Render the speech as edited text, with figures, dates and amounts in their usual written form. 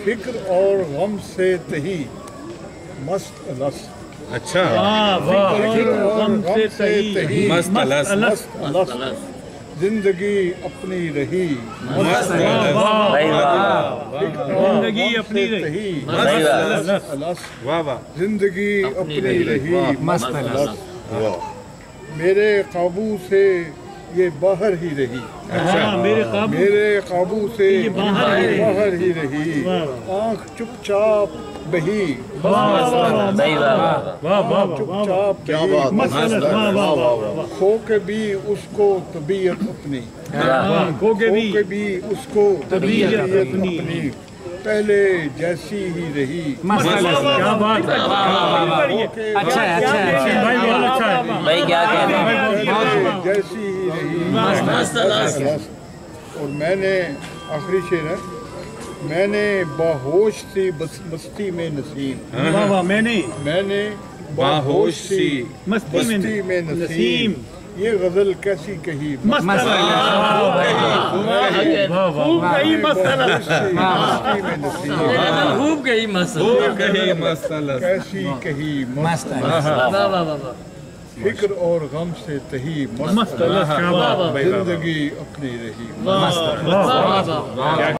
فکر اور غم سے تہی مست الس. اچھا فکر اور غم سے تہی مست الس. مست الس. زندگی اپنی رہی مست الس. زندگی اپنی رہی الس. واہ واہ. زندگی اپنی رہی مست الس. میرے قابو سے یہ باہر ہی رہی. میرے قابو سے باہر ہی رہی. آنکھ چپ چاپ بہی. چپ چاپ بہی. کھو کے بھی اس کو طبیعت اپنی. کھو کے بھی اس کو طبیعت اپنی. پہلے جیسی ہی رہی. اچھا ہے بھائی کیا کہہ رہے ہیں. جیسی ہی رہی. اور میں نے آخری شعر ہے. میں نے باہوش سی مستی میں نسیم. میں نے باہوش سی مستی میں نسیم. یہ غزل کیسی کہی. خوب گئی مسئلہ کیسی کہی مست. فکر اور غم سے تہی مست. زندگی اپنی رہی.